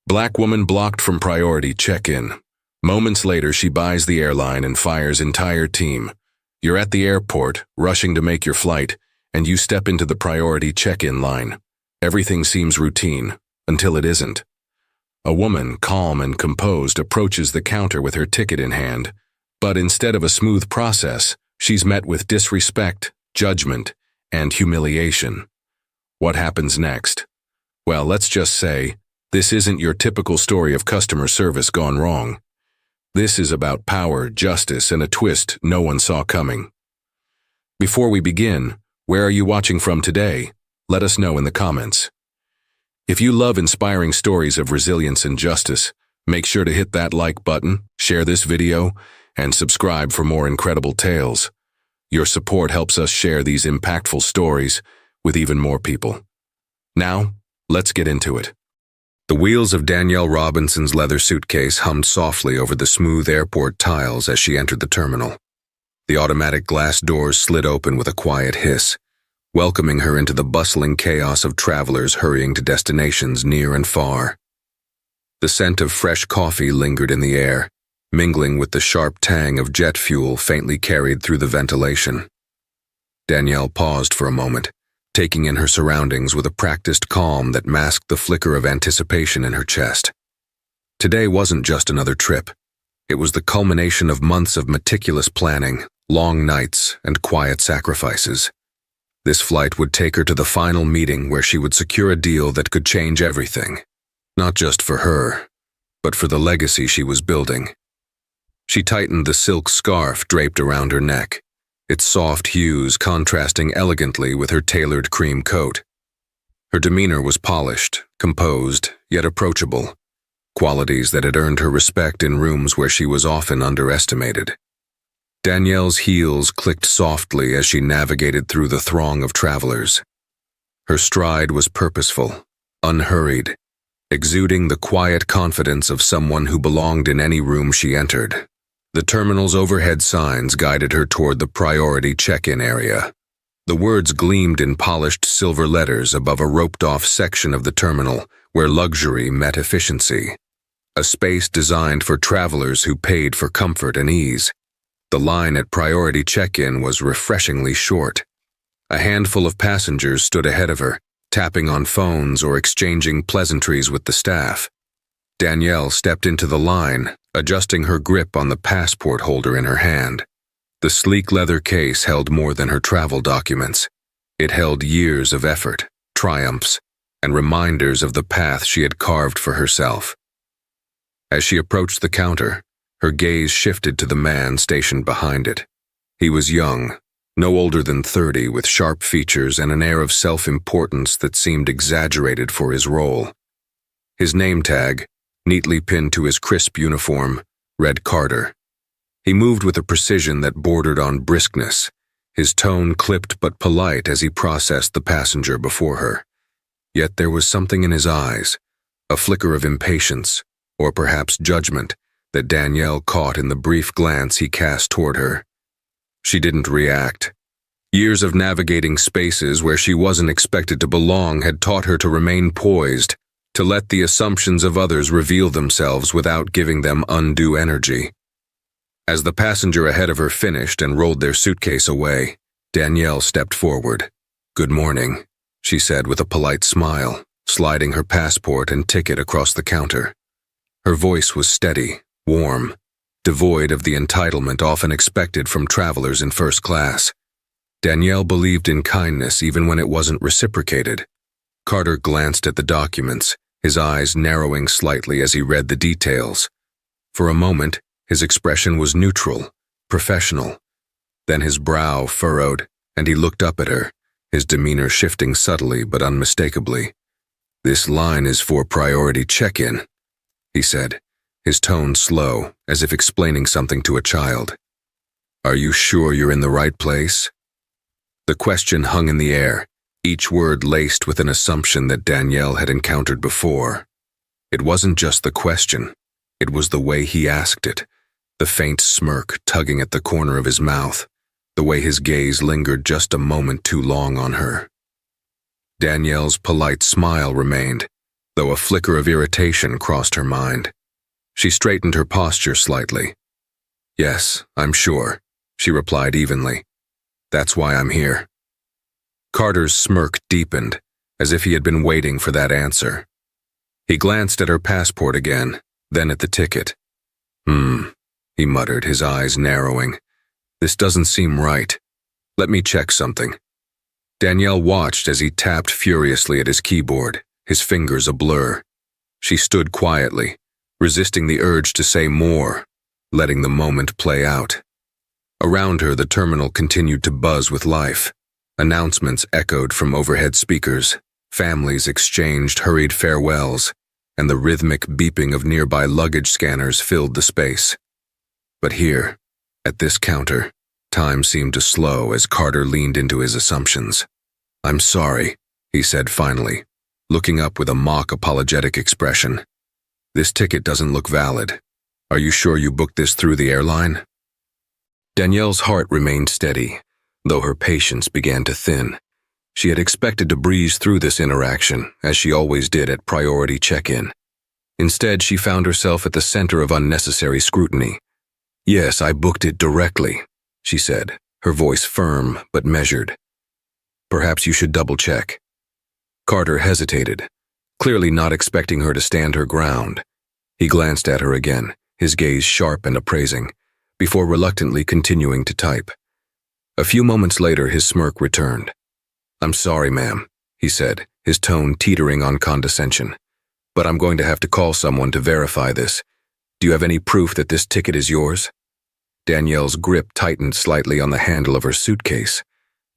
Black woman blocked from priority check-in. Moments later, she buys the airline and fires entire team. You're at the airport, rushing to make your flight, and you step into the priority check-in line. Everything seems routine, until it isn't. A woman, calm and composed, approaches the counter with her ticket in hand, but instead of a smooth process, she's met with disrespect, judgment, and humiliation. What happens next? Well, let's just say, this isn't your typical story of customer service gone wrong. This is about power, justice, and a twist no one saw coming. Before we begin, where are you watching from today? Let us know in the comments. If you love inspiring stories of resilience and justice, make sure to hit that like button, share this video, and subscribe for more incredible tales. Your support helps us share these impactful stories with even more people. Now, let's get into it. The wheels of Danielle Robinson's leather suitcase hummed softly over the smooth airport tiles as she entered the terminal. The automatic glass doors slid open with a quiet hiss, welcoming her into the bustling chaos of travelers hurrying to destinations near and far. The scent of fresh coffee lingered in the air, mingling with the sharp tang of jet fuel faintly carried through the ventilation. Danielle paused for a moment, taking in her surroundings with a practiced calm that masked the flicker of anticipation in her chest. Today wasn't just another trip. It was the culmination of months of meticulous planning, long nights, and quiet sacrifices. This flight would take her to the final meeting where she would secure a deal that could change everything, not just for her, but for the legacy she was building. She tightened the silk scarf draped around her neck, its soft hues contrasting elegantly with her tailored cream coat. Her demeanor was polished, composed, yet approachable, qualities that had earned her respect in rooms where she was often underestimated. Danielle's heels clicked softly as she navigated through the throng of travelers. Her stride was purposeful, unhurried, exuding the quiet confidence of someone who belonged in any room she entered. The terminal's overhead signs guided her toward the priority check-in area. The words gleamed in polished silver letters above a roped-off section of the terminal where luxury met efficiency. A space designed for travelers who paid for comfort and ease. The line at priority check-in was refreshingly short. A handful of passengers stood ahead of her, tapping on phones or exchanging pleasantries with the staff. Danielle stepped into the line, adjusting her grip on the passport holder in her hand. The sleek leather case held more than her travel documents. It held years of effort, triumphs, and reminders of the path she had carved for herself. As she approached the counter, her gaze shifted to the man stationed behind it. He was young, no older than 30, with sharp features and an air of self-importance that seemed exaggerated for his role. His name tag, neatly pinned to his crisp uniform, read Carter. He moved with a precision that bordered on briskness, his tone clipped but polite as he processed the passenger before her. Yet there was something in his eyes, a flicker of impatience, or perhaps judgment, that Danielle caught in the brief glance he cast toward her. She didn't react. Years of navigating spaces where she wasn't expected to belong had taught her to remain poised, to let the assumptions of others reveal themselves without giving them undue energy. As the passenger ahead of her finished and rolled their suitcase away, Danielle stepped forward. "Good morning," she said with a polite smile, sliding her passport and ticket across the counter. Her voice was steady, warm, devoid of the entitlement often expected from travelers in first class. Danielle believed in kindness even when it wasn't reciprocated. Carter glanced at the documents, his eyes narrowing slightly as he read the details. For a moment, his expression was neutral, professional. Then his brow furrowed, and he looked up at her, his demeanor shifting subtly but unmistakably. "This line is for priority check-in," he said, his tone slow, as if explaining something to a child. "Are you sure you're in the right place?" The question hung in the air, each word laced with an assumption that Danielle had encountered before. It wasn't just the question, it was the way he asked it, the faint smirk tugging at the corner of his mouth, the way his gaze lingered just a moment too long on her. Danielle's polite smile remained, though a flicker of irritation crossed her mind. She straightened her posture slightly. "Yes, I'm sure," she replied evenly. "That's why I'm here." Carter's smirk deepened, as if he had been waiting for that answer. He glanced at her passport again, then at the ticket. He muttered, his eyes narrowing. "This doesn't seem right. Let me check something." Danielle watched as he tapped furiously at his keyboard, his fingers a blur. She stood quietly, resisting the urge to say more, letting the moment play out. Around her, the terminal continued to buzz with life. Announcements echoed from overhead speakers, families exchanged hurried farewells, and the rhythmic beeping of nearby luggage scanners filled the space. But here, at this counter, time seemed to slow as Carter leaned into his assumptions. "I'm sorry," he said finally, looking up with a mock apologetic expression. "This ticket doesn't look valid. Are you sure you booked this through the airline?" Danielle's heart remained steady, though her patience began to thin. She had expected to breeze through this interaction, as she always did at priority check-in. Instead, she found herself at the center of unnecessary scrutiny. "Yes, I booked it directly," she said, her voice firm but measured. "Perhaps you should double-check." Carter hesitated, clearly not expecting her to stand her ground. He glanced at her again, his gaze sharp and appraising, before reluctantly continuing to type. A few moments later, his smirk returned. "I'm sorry, ma'am," he said, his tone teetering on condescension. "But I'm going to have to call someone to verify this. Do you have any proof that this ticket is yours?" Danielle's grip tightened slightly on the handle of her suitcase,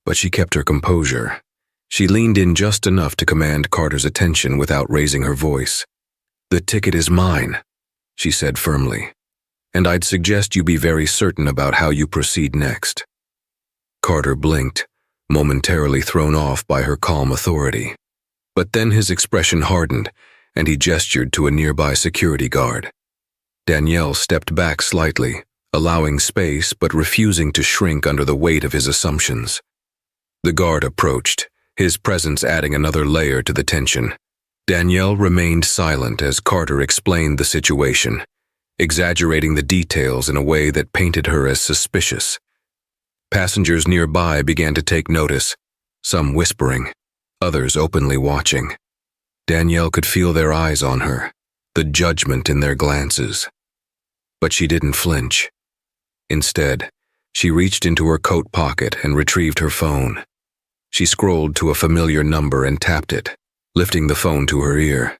but she kept her composure. She leaned in just enough to command Carter's attention without raising her voice. "The ticket is mine," she said firmly, "and I'd suggest you be very certain about how you proceed next." Carter blinked, momentarily thrown off by her calm authority. But then his expression hardened, and he gestured to a nearby security guard. Danielle stepped back slightly, allowing space but refusing to shrink under the weight of his assumptions. The guard approached, his presence adding another layer to the tension. Danielle remained silent as Carter explained the situation, exaggerating the details in a way that painted her as suspicious. Passengers nearby began to take notice, some whispering, others openly watching. Danielle could feel their eyes on her, the judgment in their glances. But she didn't flinch. Instead, she reached into her coat pocket and retrieved her phone. She scrolled to a familiar number and tapped it, lifting the phone to her ear.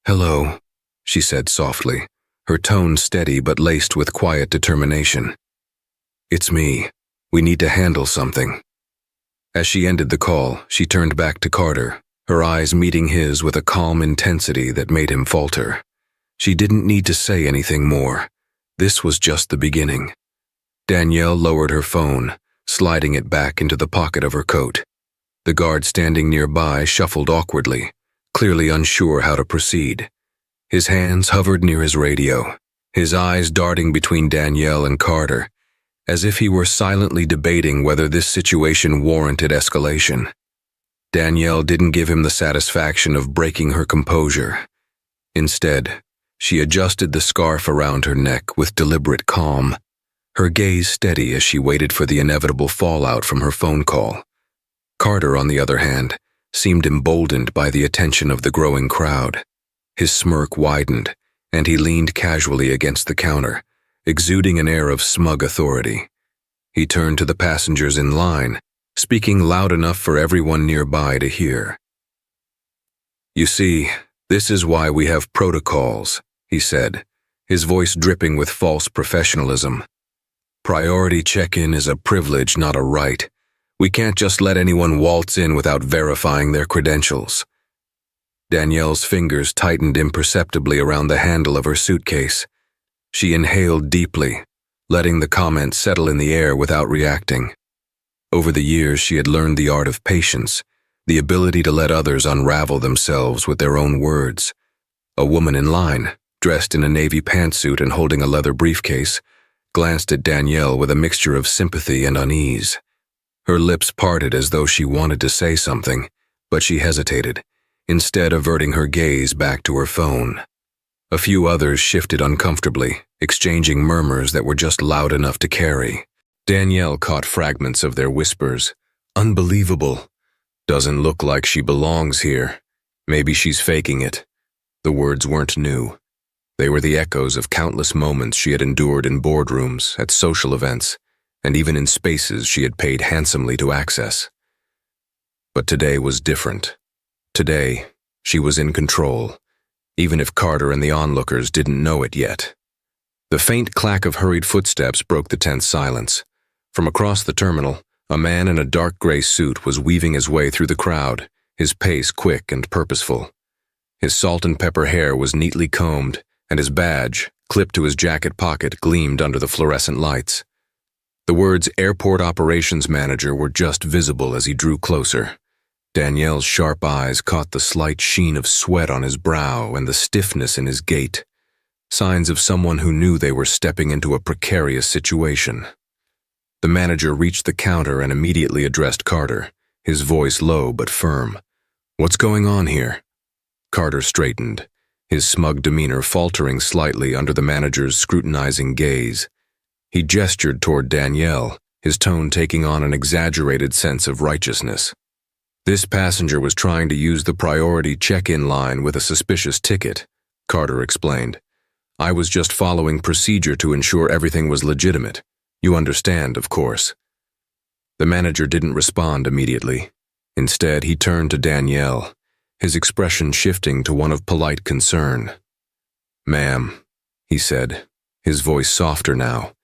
"Hello," she said softly, her tone steady but laced with quiet determination. "It's me. We need to handle something." As she ended the call, she turned back to Carter, her eyes meeting his with a calm intensity that made him falter. She didn't need to say anything more. This was just the beginning. Danielle lowered her phone, sliding it back into the pocket of her coat. The guard standing nearby shuffled awkwardly, clearly unsure how to proceed. His hands hovered near his radio, his eyes darting between Danielle and Carter, as if he were silently debating whether this situation warranted escalation. Danielle didn't give him the satisfaction of breaking her composure. Instead, she adjusted the scarf around her neck with deliberate calm, her gaze steady as she waited for the inevitable fallout from her phone call. Carter, on the other hand, seemed emboldened by the attention of the growing crowd. His smirk widened, and he leaned casually against the counter, exuding an air of smug authority. He turned to the passengers in line, speaking loud enough for everyone nearby to hear. "You see, this is why we have protocols," he said, his voice dripping with false professionalism. "Priority check-in is a privilege, not a right. We can't just let anyone waltz in without verifying their credentials." Danielle's fingers tightened imperceptibly around the handle of her suitcase. She inhaled deeply, letting the comment settle in the air without reacting. Over the years, she had learned the art of patience, the ability to let others unravel themselves with their own words. A woman in line, dressed in a navy pantsuit and holding a leather briefcase, glanced at Danielle with a mixture of sympathy and unease. Her lips parted as though she wanted to say something, but she hesitated, instead averting her gaze back to her phone. A few others shifted uncomfortably, exchanging murmurs that were just loud enough to carry. Danielle caught fragments of their whispers. Unbelievable. Doesn't look like she belongs here. Maybe she's faking it. The words weren't new. They were the echoes of countless moments she had endured in boardrooms, at social events, and even in spaces she had paid handsomely to access. But today was different. Today, she was in control, even if Carter and the onlookers didn't know it yet. The faint clack of hurried footsteps broke the tense silence. From across the terminal, a man in a dark gray suit was weaving his way through the crowd, his pace quick and purposeful. His salt and pepper hair was neatly combed, and his badge, clipped to his jacket pocket, gleamed under the fluorescent lights. The words Airport Operations Manager were just visible as he drew closer. Danielle's sharp eyes caught the slight sheen of sweat on his brow and the stiffness in his gait, signs of someone who knew they were stepping into a precarious situation. The manager reached the counter and immediately addressed Carter, his voice low but firm. "What's going on here?" Carter straightened, his smug demeanor faltering slightly under the manager's scrutinizing gaze. He gestured toward Danielle, his tone taking on an exaggerated sense of righteousness. "This passenger was trying to use the priority check-in line with a suspicious ticket," Carter explained. "I was just following procedure to ensure everything was legitimate. You understand, of course." The manager didn't respond immediately. Instead, he turned to Danielle, his expression shifting to one of polite concern. "Ma'am," he said, his voice softer now,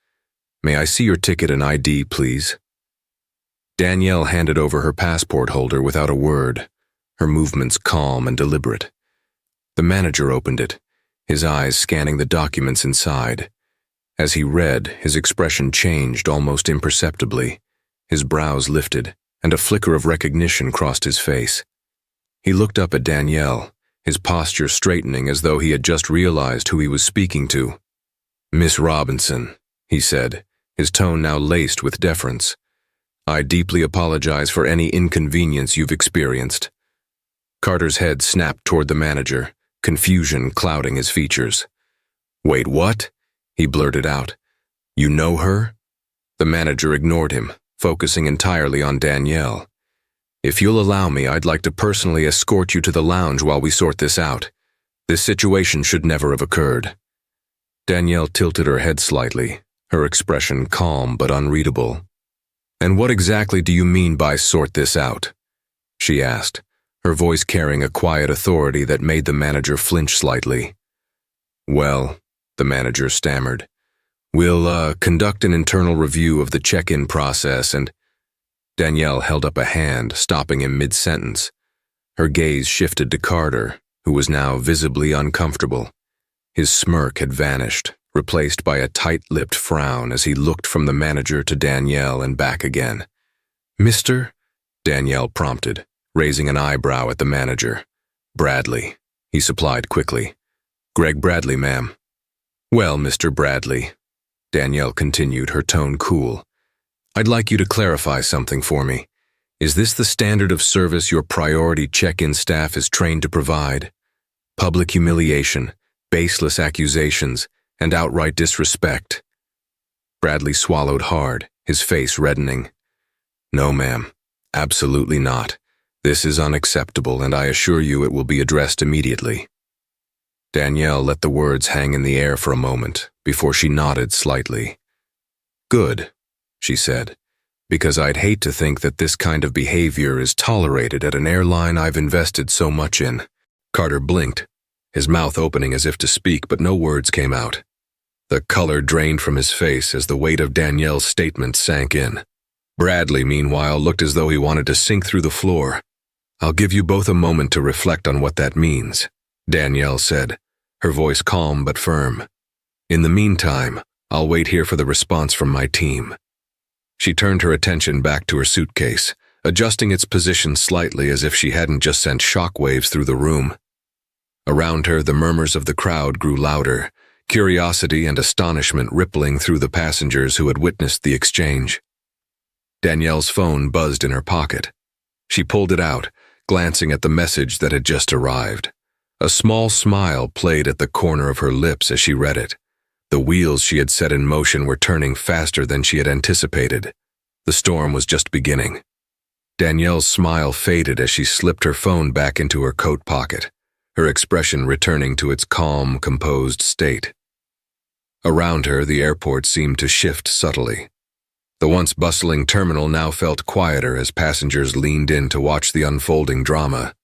"may I see your ticket and ID, please?" Danielle handed over her passport holder without a word, her movements calm and deliberate. The manager opened it, his eyes scanning the documents inside. As he read, his expression changed almost imperceptibly. His brows lifted, and a flicker of recognition crossed his face. He looked up at Danielle, his posture straightening as though he had just realized who he was speaking to. "Miss Robinson," he said, his tone now laced with deference. "I deeply apologize for any inconvenience you've experienced." Carter's head snapped toward the manager, confusion clouding his features. "Wait, what?" he blurted out. "You know her?" The manager ignored him, focusing entirely on Danielle. "If you'll allow me, I'd like to personally escort you to the lounge while we sort this out. This situation should never have occurred." Danielle tilted her head slightly, her expression calm but unreadable. "And what exactly do you mean by sort this out?" she asked, her voice carrying a quiet authority that made the manager flinch slightly. "Well," the manager stammered, "we'll conduct an internal review of the check-in process and—" Danielle held up a hand, stopping him mid-sentence. Her gaze shifted to Carter, who was now visibly uncomfortable. His smirk had vanished, replaced by a tight-lipped frown as he looked from the manager to Danielle and back again. "Mr.?" Danielle prompted, raising an eyebrow at the manager. "Bradley," he supplied quickly. "Greg Bradley, ma'am." "Well, Mr. Bradley," Danielle continued, her tone cool, "I'd like you to clarify something for me. Is this the standard of service your priority check-in staff is trained to provide? Public humiliation, baseless accusations, and outright disrespect?" Bradley swallowed hard, his face reddening. "No, ma'am. Absolutely not. This is unacceptable, and I assure you it will be addressed immediately." Danielle let the words hang in the air for a moment before she nodded slightly. "Good," she said, "because I'd hate to think that this kind of behavior is tolerated at an airline I've invested so much in." Carter blinked, his mouth opening as if to speak, but no words came out. The color drained from his face as the weight of Danielle's statement sank in. Bradley, meanwhile, looked as though he wanted to sink through the floor. "I'll give you both a moment to reflect on what that means," Danielle said, her voice calm but firm. "In the meantime, I'll wait here for the response from my team." She turned her attention back to her suitcase, adjusting its position slightly as if she hadn't just sent shockwaves through the room. Around her, the murmurs of the crowd grew louder, curiosity and astonishment rippling through the passengers who had witnessed the exchange. Danielle's phone buzzed in her pocket. She pulled it out, glancing at the message that had just arrived. A small smile played at the corner of her lips as she read it. The wheels she had set in motion were turning faster than she had anticipated. The storm was just beginning. Danielle's smile faded as she slipped her phone back into her coat pocket, her expression returning to its calm, composed state. Around her, the airport seemed to shift subtly. The once bustling terminal now felt quieter as passengers leaned in to watch the unfolding drama.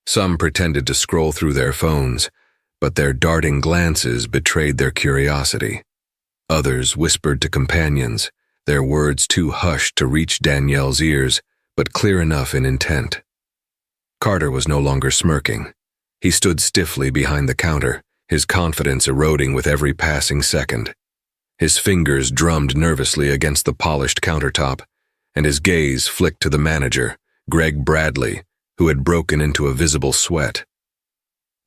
Some pretended to scroll through their phones, but their darting glances betrayed their curiosity. Others whispered to companions, their words too hushed to reach Danielle's ears, but clear enough in intent. Carter was no longer smirking. He stood stiffly behind the counter, his confidence eroding with every passing second. His fingers drummed nervously against the polished countertop, and his gaze flicked to the manager, Greg Bradley, who had broken into a visible sweat.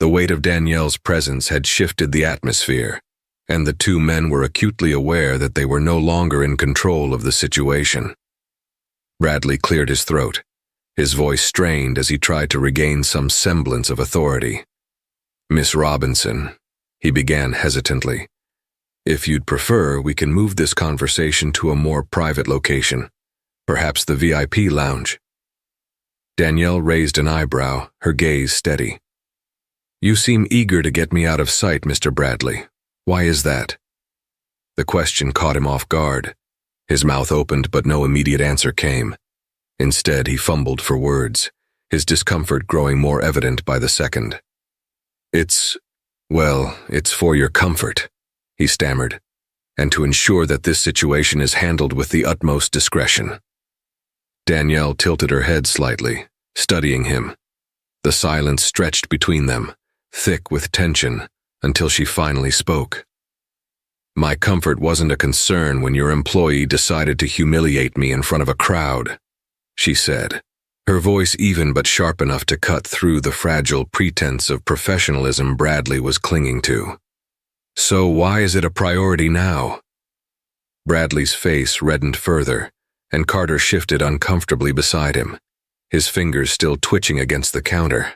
The weight of Danielle's presence had shifted the atmosphere, and the two men were acutely aware that they were no longer in control of the situation. Bradley cleared his throat, his voice strained as he tried to regain some semblance of authority. "Miss Robinson," he began hesitantly, "if you'd prefer, we can move this conversation to a more private location, perhaps the VIP lounge." Danielle raised an eyebrow, her gaze steady. "You seem eager to get me out of sight, Mr. Bradley. Why is that?" The question caught him off guard. His mouth opened, but no immediate answer came. Instead, he fumbled for words, his discomfort growing more evident by the second. It's for your comfort," he stammered, "and to ensure that this situation is handled with the utmost discretion." Danielle tilted her head slightly, studying him. The silence stretched between them, thick with tension, until she finally spoke. "My comfort wasn't a concern when your employee decided to humiliate me in front of a crowd," she said, her voice even but sharp enough to cut through the fragile pretense of professionalism Bradley was clinging to. "So why is it a priority now?" Bradley's face reddened further, and Carter shifted uncomfortably beside him, his fingers still twitching against the counter.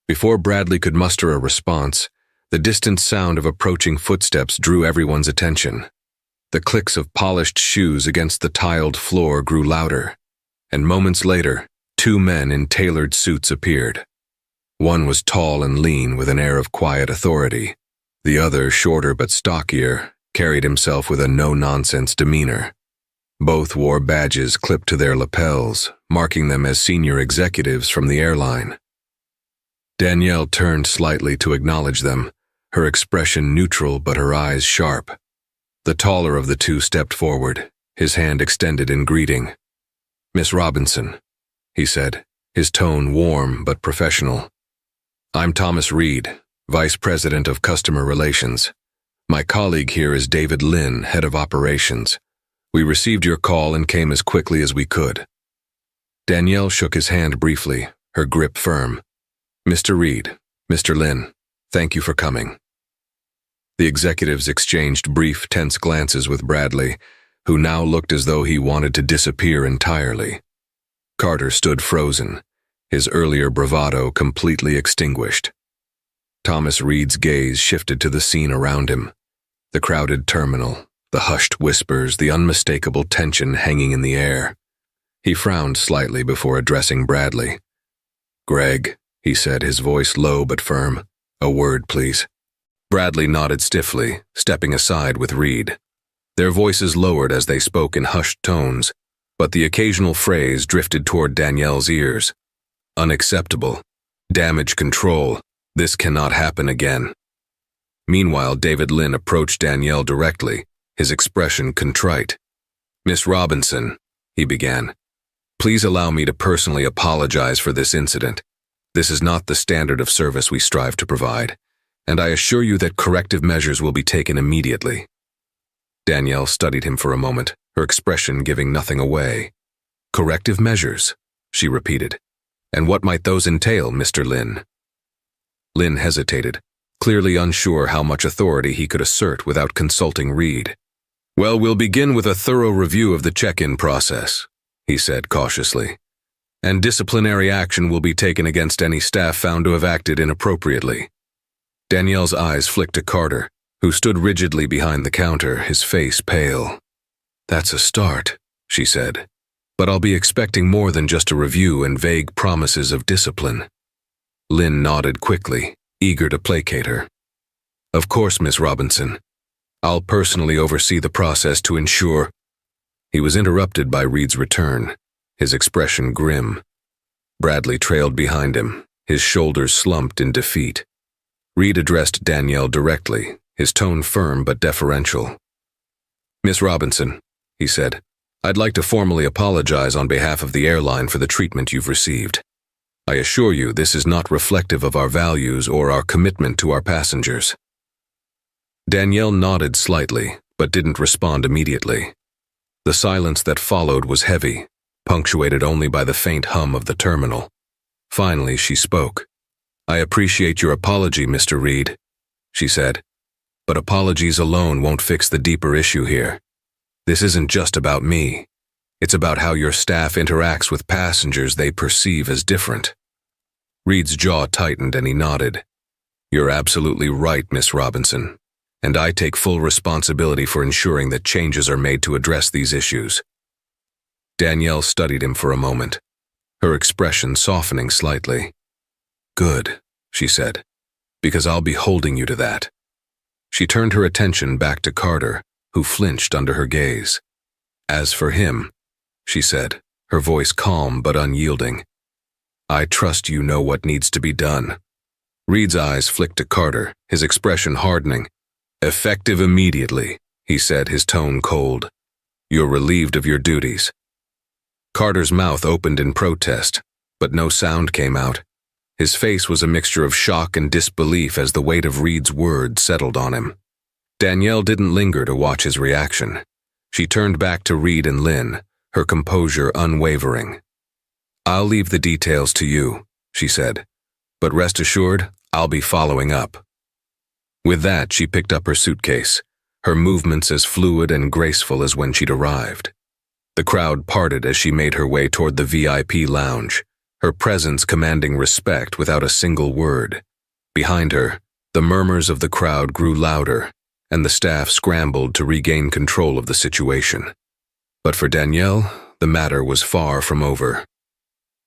Before Bradley could muster a response, the distant sound of approaching footsteps drew everyone's attention. The clicks of polished shoes against the tiled floor grew louder, and moments later, two men in tailored suits appeared. One was tall and lean with an air of quiet authority. The other, shorter but stockier, carried himself with a no-nonsense demeanor. Both wore badges clipped to their lapels, marking them as senior executives from the airline. Danielle turned slightly to acknowledge them, her expression neutral but her eyes sharp. The taller of the two stepped forward, his hand extended in greeting. "Miss Robinson," he said, his tone warm but professional. "I'm Thomas Reed, Vice President of Customer Relations. My colleague here is David Lynn, Head of Operations. We received your call and came as quickly as we could." Danielle shook his hand briefly, her grip firm. "Mr. Reed, Mr. Lynn, thank you for coming." The executives exchanged brief, tense glances with Bradley, who now looked as though he wanted to disappear entirely. Carter stood frozen, his earlier bravado completely extinguished. Thomas Reed's gaze shifted to the scene around him. The crowded terminal, the hushed whispers, the unmistakable tension hanging in the air. He frowned slightly before addressing Bradley. "Greg," he said, his voice low but firm, "a word, please." Bradley nodded stiffly, stepping aside with Reed. Their voices lowered as they spoke in hushed tones, but the occasional phrase drifted toward Danielle's ears. "Unacceptable. Damage control. This cannot happen again." Meanwhile, David Lynn approached Danielle directly, his expression contrite. "Miss Robinson," he began, "please allow me to personally apologize for this incident. This is not the standard of service we strive to provide, and I assure you that corrective measures will be taken immediately." Danielle studied him for a moment, her expression giving nothing away. "Corrective measures," she repeated. "And what might those entail, Mr. Lynn?" Lynn hesitated, clearly unsure how much authority he could assert without consulting Reed. "Well, we'll begin with a thorough review of the check-in process," he said cautiously. and disciplinary action will be taken against any staff found to have acted inappropriately. Danielle's eyes flicked to Carter, who stood rigidly behind the counter, his face pale. "That's a start," she said, "but I'll be expecting more than just a review and vague promises of discipline." Lynn nodded quickly, eager to placate her. "Of course, Miss Robinson. I'll personally oversee the process to ensure—" He was interrupted by Reed's return, his expression grim. Bradley trailed behind him, his shoulders slumped in defeat. Reed addressed Danielle directly, his tone firm but deferential. "Miss Robinson," he said, "I'd like to formally apologize on behalf of the airline for the treatment you've received. I assure you this is not reflective of our values or our commitment to our passengers." Danielle nodded slightly, but didn't respond immediately. The silence that followed was heavy, punctuated only by the faint hum of the terminal. Finally, she spoke. "I appreciate your apology, Mr. Reed," she said, "but apologies alone won't fix the deeper issue here. This isn't just about me. It's about how your staff interacts with passengers they perceive as different." Reed's jaw tightened and he nodded. "You're absolutely right, Miss Robinson, and I take full responsibility for ensuring that changes are made to address these issues." Danielle studied him for a moment, her expression softening slightly. "Good," she said, "because I'll be holding you to that." She turned her attention back to Carter, who flinched under her gaze. "As for him," she said, her voice calm but unyielding, "I trust you know what needs to be done." Reed's eyes flicked to Carter, his expression hardening. "Effective immediately," he said, his tone cold. "You're relieved of your duties." Carter's mouth opened in protest, but no sound came out. His face was a mixture of shock and disbelief as the weight of Reed's words settled on him. Danielle didn't linger to watch his reaction. She turned back to Reed and Lynn, her composure unwavering. "I'll leave the details to you," she said, "but rest assured, I'll be following up." With that, she picked up her suitcase, her movements as fluid and graceful as when she'd arrived. The crowd parted as she made her way toward the VIP lounge, her presence commanding respect without a single word. Behind her, the murmurs of the crowd grew louder, and the staff scrambled to regain control of the situation. But for Danielle, the matter was far from over.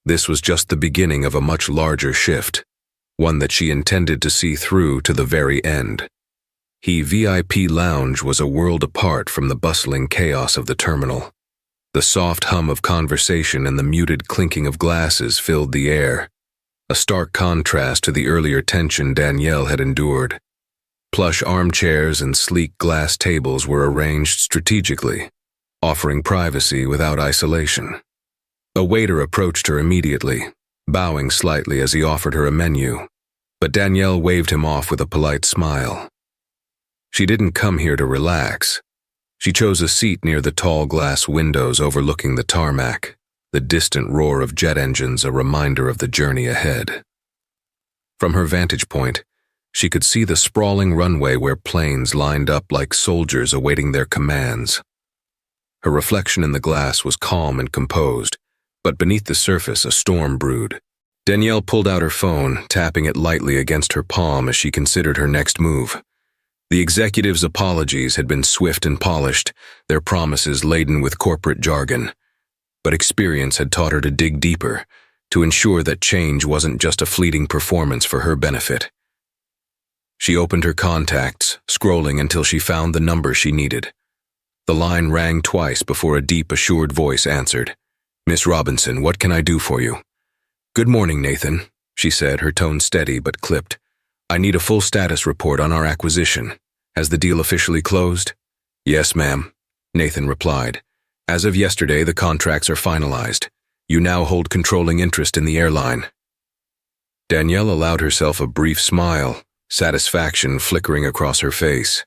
This was just the beginning of a much larger shift, one that she intended to see through to the very end. The VIP lounge was a world apart from the bustling chaos of the terminal. The soft hum of conversation and the muted clinking of glasses filled the air, a stark contrast to the earlier tension Danielle had endured. Plush armchairs and sleek glass tables were arranged strategically, offering privacy without isolation. A waiter approached her immediately, bowing slightly as he offered her a menu, but Danielle waved him off with a polite smile. She didn't come here to relax. She chose a seat near the tall glass windows overlooking the tarmac, the distant roar of jet engines a reminder of the journey ahead. From her vantage point, she could see the sprawling runway where planes lined up like soldiers awaiting their commands. Her reflection in the glass was calm and composed, but beneath the surface a storm brewed. Danielle pulled out her phone, tapping it lightly against her palm as she considered her next move. The executives' apologies had been swift and polished, their promises laden with corporate jargon. But experience had taught her to dig deeper, to ensure that change wasn't just a fleeting performance for her benefit. She opened her contacts, scrolling until she found the number she needed. The line rang twice before a deep, assured voice answered. "Miss Robinson, what can I do for you?" "Good morning, Nathan," she said, her tone steady but clipped. "I need a full status report on our acquisition. Has the deal officially closed?" "Yes, ma'am," Nathan replied. "As of yesterday, the contracts are finalized. You now hold controlling interest in the airline." Danielle allowed herself a brief smile, satisfaction flickering across her face.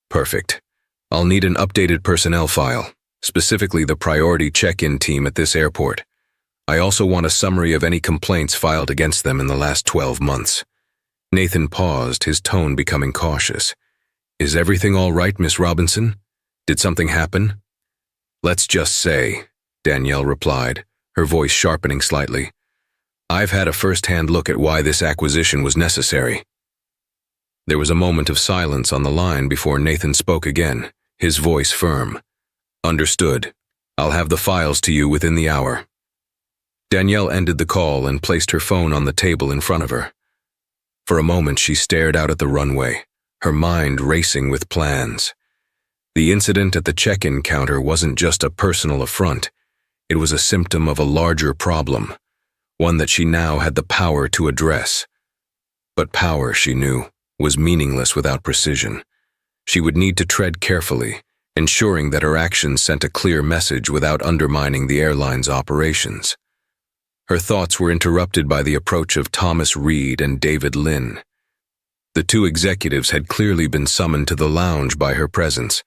"Perfect. I'll need an updated personnel file, specifically the priority check-in team at this airport. I also want a summary of any complaints filed against them in the last 12 months. Nathan paused, his tone becoming cautious. "Is everything all right, Miss Robinson? Did something happen?" "Let's just say," Danielle replied, her voice sharpening slightly. "I've had a first-hand look at why this acquisition was necessary." There was a moment of silence on the line before Nathan spoke again, his voice firm. "Understood. I'll have the files to you within the hour." Danielle ended the call and placed her phone on the table in front of her. For a moment she stared out at the runway, her mind racing with plans. The incident at the check-in counter wasn't just a personal affront. It was a symptom of a larger problem, one that she now had the power to address. But power, she knew, was meaningless without precision. She would need to tread carefully, ensuring that her actions sent a clear message without undermining the airline's operations. Her thoughts were interrupted by the approach of Thomas Reed and David Lynn. The two executives had clearly been summoned to the lounge by her presence,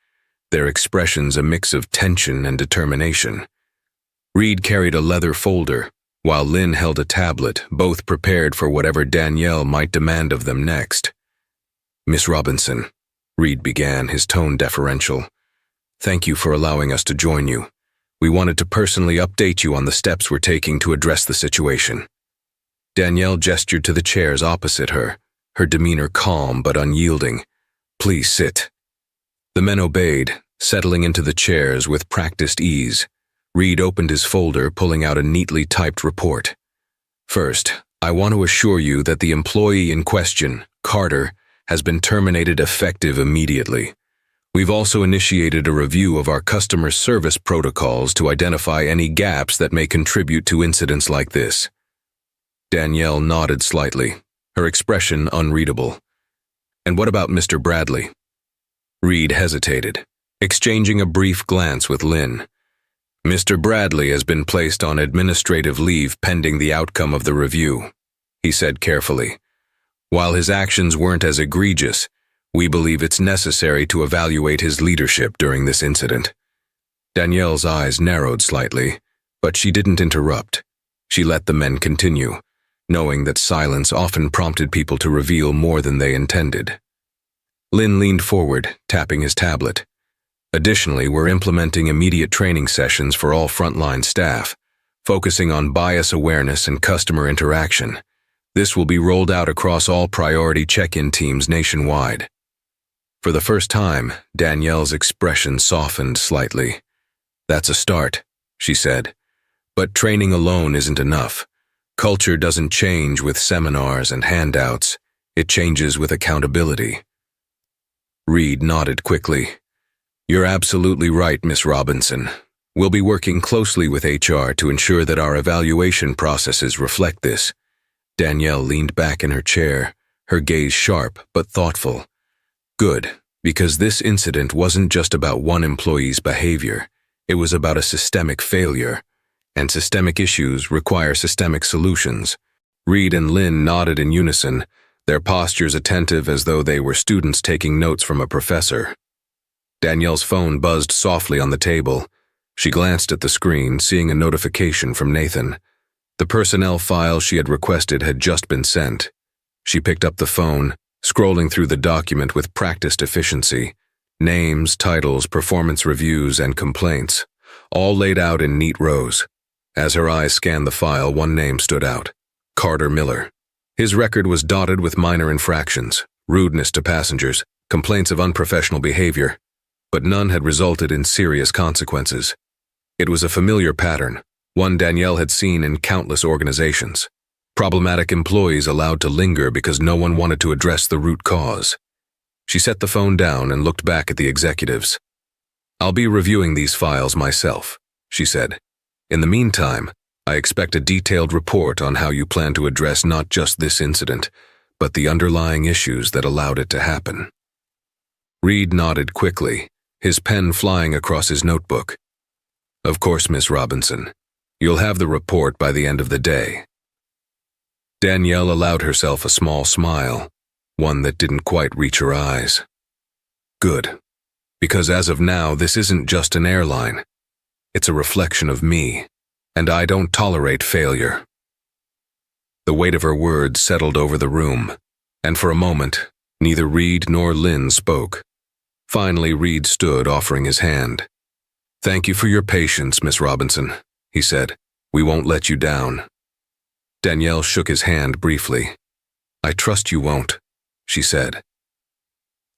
their expressions a mix of tension and determination. Reed carried a leather folder, while Lynn held a tablet, both prepared for whatever Danielle might demand of them next. "Miss Robinson," Reed began, his tone deferential, "thank you for allowing us to join you. We wanted to personally update you on the steps we're taking to address the situation." Danielle gestured to the chairs opposite her, her demeanor calm but unyielding. "Please sit." The men obeyed, settling into the chairs with practiced ease. Reed opened his folder, pulling out a neatly typed report. "First, I want to assure you that the employee in question, Carter, has been terminated effective immediately. We've also initiated a review of our customer service protocols to identify any gaps that may contribute to incidents like this." Danielle nodded slightly, her expression unreadable. "And what about Mr. Bradley?" Reed hesitated, exchanging a brief glance with Lynn. "Mr. Bradley has been placed on administrative leave pending the outcome of the review," he said carefully. "While his actions weren't as egregious, we believe it's necessary to evaluate his leadership during this incident." Danielle's eyes narrowed slightly, but she didn't interrupt. She let the men continue, knowing that silence often prompted people to reveal more than they intended. Lynn leaned forward, tapping his tablet. "Additionally, we're implementing immediate training sessions for all frontline staff, focusing on bias awareness and customer interaction. This will be rolled out across all priority check-in teams nationwide." For the first time, Danielle's expression softened slightly. "That's a start," she said. "But training alone isn't enough. Culture doesn't change with seminars and handouts. It changes with accountability." Reed nodded quickly. "You're absolutely right, Miss Robinson. We'll be working closely with HR to ensure that our evaluation processes reflect this." Danielle leaned back in her chair, her gaze sharp but thoughtful. "Good, because this incident wasn't just about one employee's behavior. It was about a systemic failure, and systemic issues require systemic solutions." Reed and Lynn nodded in unison, their postures attentive as though they were students taking notes from a professor. Danielle's phone buzzed softly on the table. She glanced at the screen, seeing a notification from Nathan. The personnel file she had requested had just been sent. She picked up the phone, scrolling through the document with practiced efficiency. Names, titles, performance reviews, and complaints, all laid out in neat rows. As her eyes scanned the file, one name stood out: Carter Miller. His record was dotted with minor infractions, rudeness to passengers, complaints of unprofessional behavior, but none had resulted in serious consequences. It was a familiar pattern, one Danielle had seen in countless organizations. Problematic employees allowed to linger because no one wanted to address the root cause. She set the phone down and looked back at the executives. "I'll be reviewing these files myself," she said. "In the meantime, I expect a detailed report on how you plan to address not just this incident, but the underlying issues that allowed it to happen." Reed nodded quickly, his pen flying across his notebook. "Of course, Miss Robinson. You'll have the report by the end of the day." Danielle allowed herself a small smile, one that didn't quite reach her eyes. "Good. Because as of now, this isn't just an airline. It's a reflection of me, and I don't tolerate failure." The weight of her words settled over the room, and for a moment, neither Reed nor Lynn spoke. Finally, Reed stood, offering his hand. "Thank you for your patience, Miss Robinson," he said. We won't let you down. Danielle shook his hand briefly. I trust you won't, she said.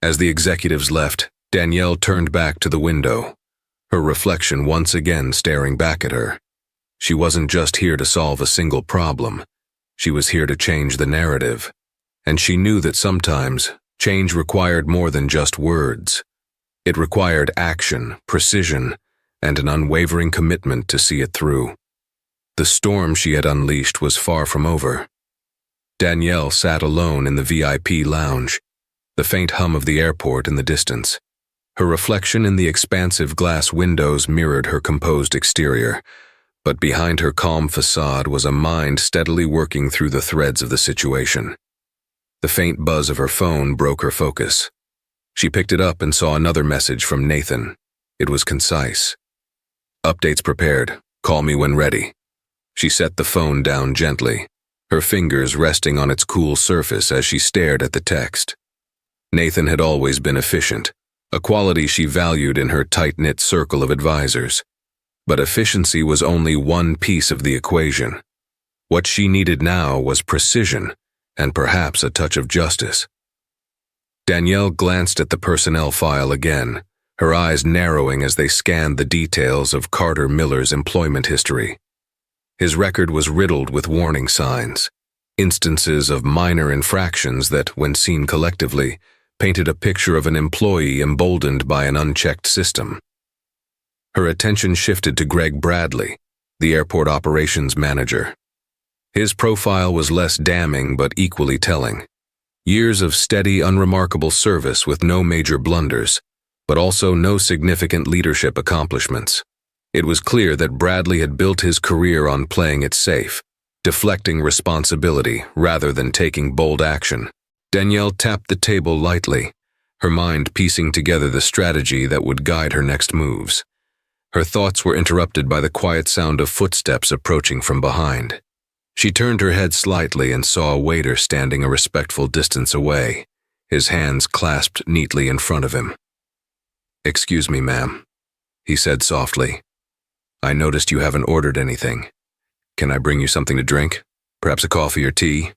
As the executives left, Danielle turned back to the window, her reflection once again staring back at her. She wasn't just here to solve a single problem. She was here to change the narrative. And she knew that sometimes change required more than just words. It required action, precision, and an unwavering commitment to see it through. The storm she had unleashed was far from over. Danielle sat alone in the VIP lounge, the faint hum of the airport in the distance. Her reflection in the expansive glass windows mirrored her composed exterior, but behind her calm facade was a mind steadily working through the threads of the situation. The faint buzz of her phone broke her focus. She picked it up and saw another message from Nathan. It was concise. Updates prepared. Call me when ready. She set the phone down gently, her fingers resting on its cool surface as she stared at the text. Nathan had always been efficient, a quality she valued in her tight-knit circle of advisors. But efficiency was only one piece of the equation. What she needed now was precision and perhaps a touch of justice. Danielle glanced at the personnel file again, her eyes narrowing as they scanned the details of Carter Miller's employment history. His record was riddled with warning signs, instances of minor infractions that, when seen collectively, painted a picture of an employee emboldened by an unchecked system. Her attention shifted to Greg Bradley, the airport operations manager. His profile was less damning but equally telling. Years of steady, unremarkable service with no major blunders, but also no significant leadership accomplishments. It was clear that Bradley had built his career on playing it safe, deflecting responsibility rather than taking bold action. Danielle tapped the table lightly, her mind piecing together the strategy that would guide her next moves. Her thoughts were interrupted by the quiet sound of footsteps approaching from behind. She turned her head slightly and saw a waiter standing a respectful distance away, his hands clasped neatly in front of him. "Excuse me, ma'am," he said softly. "I noticed you haven't ordered anything. Can I bring you something to drink? Perhaps a coffee or tea?"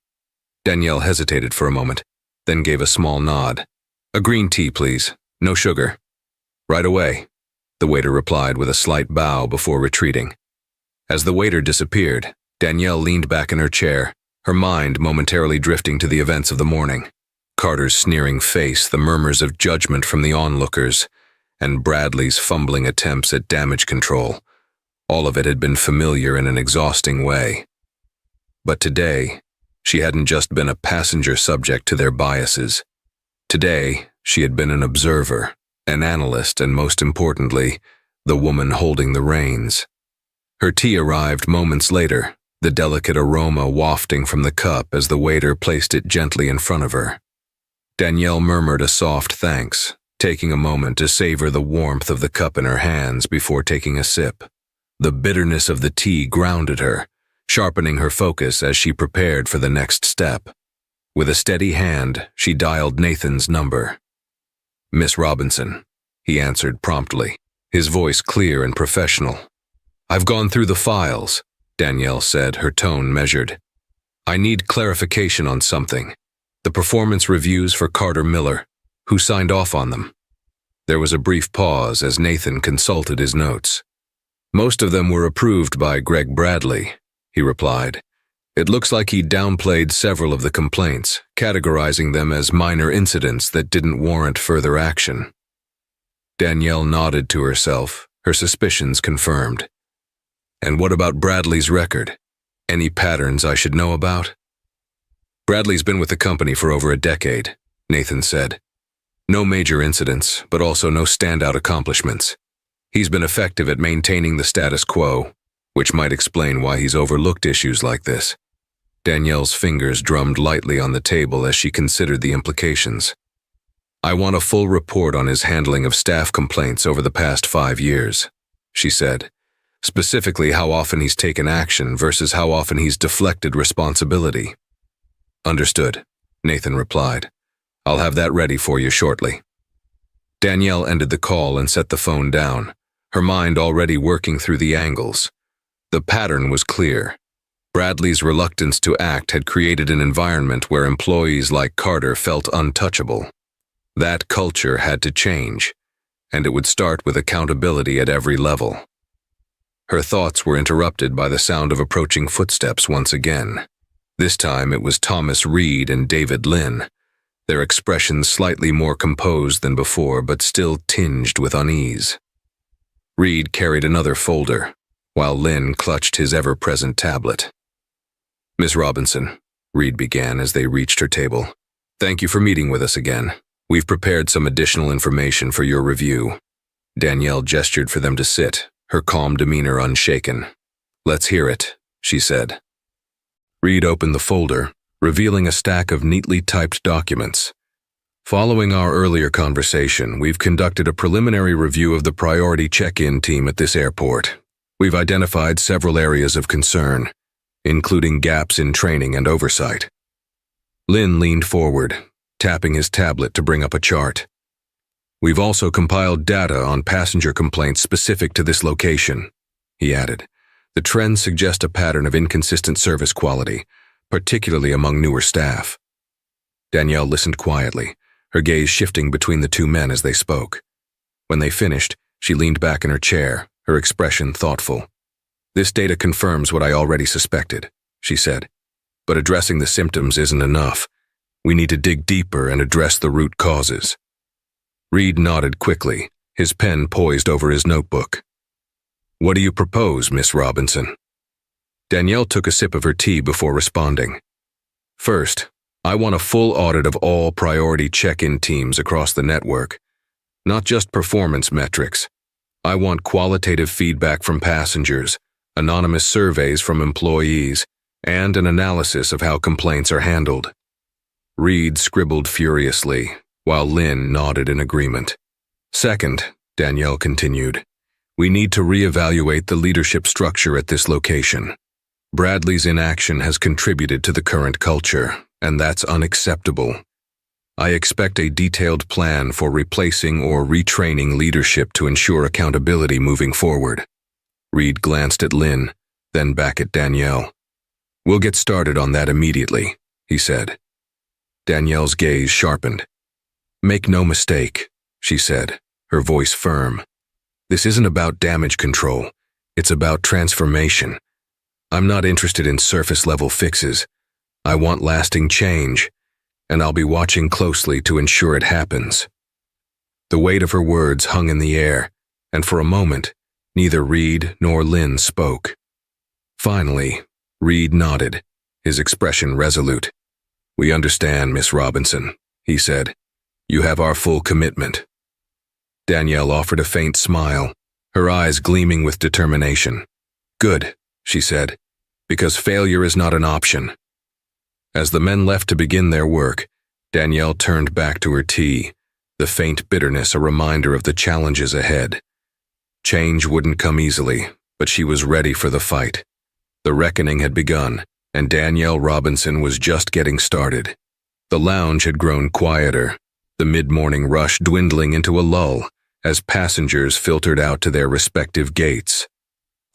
Danielle hesitated for a moment, then gave a small nod. "A green tea, please. No sugar." "Right away," the waiter replied with a slight bow before retreating. As the waiter disappeared, Danielle leaned back in her chair, her mind momentarily drifting to the events of the morning. Carter's sneering face, the murmurs of judgment from the onlookers, and Bradley's fumbling attempts at damage control. All of it had been familiar in an exhausting way. But today, she hadn't just been a passenger subject to their biases. Today, she had been an observer, an analyst, and most importantly, the woman holding the reins. Her tea arrived moments later, the delicate aroma wafting from the cup as the waiter placed it gently in front of her. Danielle murmured a soft thanks, taking a moment to savor the warmth of the cup in her hands before taking a sip. The bitterness of the tea grounded her, sharpening her focus as she prepared for the next step. With a steady hand, she dialed Nathan's number. "Miss Robinson," he answered promptly, his voice clear and professional. "I've gone through the files," Danielle said, her tone measured. "I need clarification on something. The performance reviews for Carter Miller. Who signed off on them?" There was a brief pause as Nathan consulted his notes. "Most of them were approved by Greg Bradley," he replied. "It looks like he downplayed several of the complaints, categorizing them as minor incidents that didn't warrant further action." Danielle nodded to herself, her suspicions confirmed. "And what about Bradley's record? Any patterns I should know about?" "Bradley's been with the company for over a decade," Nathan said. "No major incidents, but also no standout accomplishments. He's been effective at maintaining the status quo, which might explain why he's overlooked issues like this." Danielle's fingers drummed lightly on the table as she considered the implications. "I want a full report on his handling of staff complaints over the past 5 years," she said. "Specifically how often he's taken action versus how often he's deflected responsibility." "Understood," Nathan replied. "I'll have that ready for you shortly." Danielle ended the call and set the phone down, her mind already working through the angles. The pattern was clear. Bradley's reluctance to act had created an environment where employees like Carter felt untouchable. That culture had to change, and it would start with accountability at every level. Her thoughts were interrupted by the sound of approaching footsteps once again. This time it was Thomas Reed and David Lynn, their expressions slightly more composed than before but still tinged with unease. Reed carried another folder, while Lynn clutched his ever-present tablet. "Miss Robinson," Reed began as they reached her table, "thank you for meeting with us again. We've prepared some additional information for your review." Danielle gestured for them to sit, her calm demeanor unshaken. "Let's hear it," she said. Reed opened the folder, revealing a stack of neatly typed documents. "Following our earlier conversation, we've conducted a preliminary review of the priority check-in team at this airport. We've identified several areas of concern, including gaps in training and oversight." Lynn leaned forward, tapping his tablet to bring up a chart. "We've also compiled data on passenger complaints specific to this location," he added. "The trends suggest a pattern of inconsistent service quality, particularly among newer staff." Danielle listened quietly, her gaze shifting between the two men as they spoke. When they finished, she leaned back in her chair, her expression thoughtful. "This data confirms what I already suspected," she said. "But addressing the symptoms isn't enough. We need to dig deeper and address the root causes." Reed nodded quickly, his pen poised over his notebook. "What do you propose, Miss Robinson?" Danielle took a sip of her tea before responding. "First, I want a full audit of all priority check-in teams across the network. Not just performance metrics. I want qualitative feedback from passengers, anonymous surveys from employees, and an analysis of how complaints are handled." Reed scribbled furiously, while Lynn nodded in agreement. "Second," Danielle continued, "we need to reevaluate the leadership structure at this location. Bradley's inaction has contributed to the current culture, and that's unacceptable. I expect a detailed plan for replacing or retraining leadership to ensure accountability moving forward." Reed glanced at Lynn, then back at Danielle. "We'll get started on that immediately," he said. Danielle's gaze sharpened. "Make no mistake," she said, her voice firm. "This isn't about damage control. It's about transformation. I'm not interested in surface-level fixes. I want lasting change, and I'll be watching closely to ensure it happens." The weight of her words hung in the air, and for a moment, neither Reed nor Lynn spoke. Finally, Reed nodded, his expression resolute. "We understand, Miss Robinson," he said. "You have our full commitment." Danielle offered a faint smile, her eyes gleaming with determination. "Good," she said, "because failure is not an option." As the men left to begin their work, Danielle turned back to her tea, the faint bitterness a reminder of the challenges ahead. Change wouldn't come easily, but she was ready for the fight. The reckoning had begun, and Danielle Robinson was just getting started. The lounge had grown quieter, the mid-morning rush dwindling into a lull as passengers filtered out to their respective gates.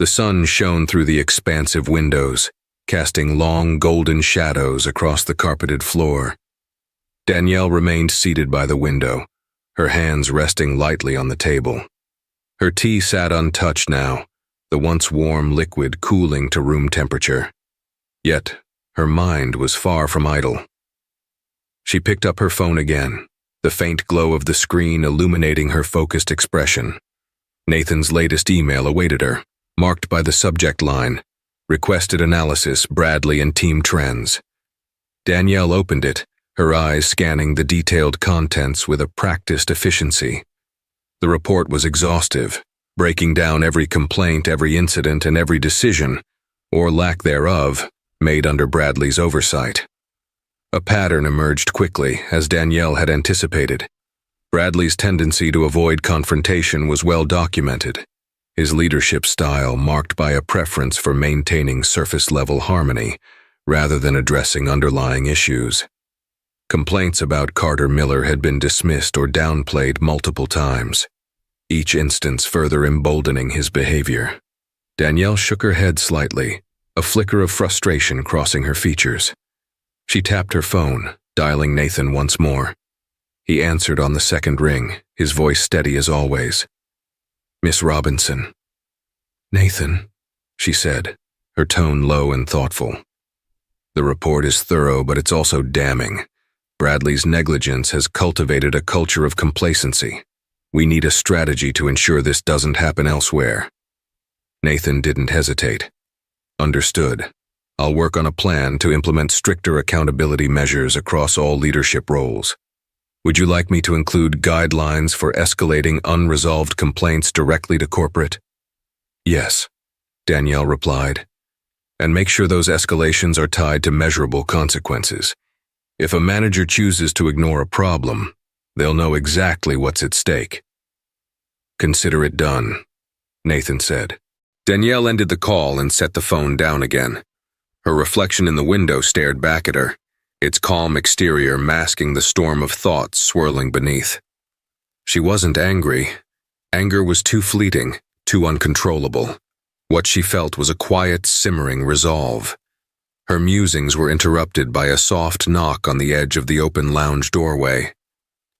The sun shone through the expansive windows, casting long golden shadows across the carpeted floor. Danielle remained seated by the window, her hands resting lightly on the table. Her tea sat untouched now, the once warm liquid cooling to room temperature. Yet, her mind was far from idle. She picked up her phone again, the faint glow of the screen illuminating her focused expression. Nathan's latest email awaited her, marked by the subject line, "Requested analysis, Bradley and team trends." Danielle opened it, her eyes scanning the detailed contents with a practiced efficiency. The report was exhaustive, breaking down every complaint, every incident, and every decision, or lack thereof, made under Bradley's oversight. A pattern emerged quickly, as Danielle had anticipated. Bradley's tendency to avoid confrontation was well documented, his leadership style marked by a preference for maintaining surface-level harmony rather than addressing underlying issues. Complaints about Carter Miller had been dismissed or downplayed multiple times, each instance further emboldening his behavior. Danielle shook her head slightly, a flicker of frustration crossing her features. She tapped her phone, dialing Nathan once more. He answered on the second ring, his voice steady as always. "Miss Robinson." "Nathan," she said, her tone low and thoughtful. "The report is thorough, but it's also damning. Bradley's negligence has cultivated a culture of complacency. We need a strategy to ensure this doesn't happen elsewhere." Nathan didn't hesitate. "Understood. I'll work on a plan to implement stricter accountability measures across all leadership roles. Would you like me to include guidelines for escalating unresolved complaints directly to corporate?" "Yes," Danielle replied. "And make sure those escalations are tied to measurable consequences. If a manager chooses to ignore a problem, they'll know exactly what's at stake." "Consider it done," Nathan said. Danielle ended the call and set the phone down again. Her reflection in the window stared back at her, its calm exterior masking the storm of thoughts swirling beneath. She wasn't angry. Anger was too fleeting, too uncontrollable. What she felt was a quiet, simmering resolve. Her musings were interrupted by a soft knock on the edge of the open lounge doorway.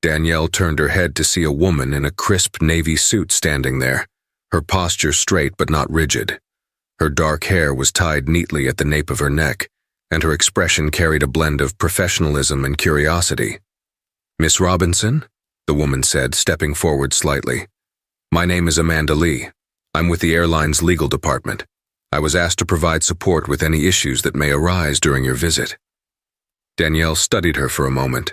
Danielle turned her head to see a woman in a crisp navy suit standing there, her posture straight but not rigid. Her dark hair was tied neatly at the nape of her neck, and her expression carried a blend of professionalism and curiosity. "Miss Robinson?" the woman said, stepping forward slightly. "My name is Amanda Lee. I'm with the Airline's legal department. I was asked to provide support with any issues that may arise during your visit." Danielle studied her for a moment,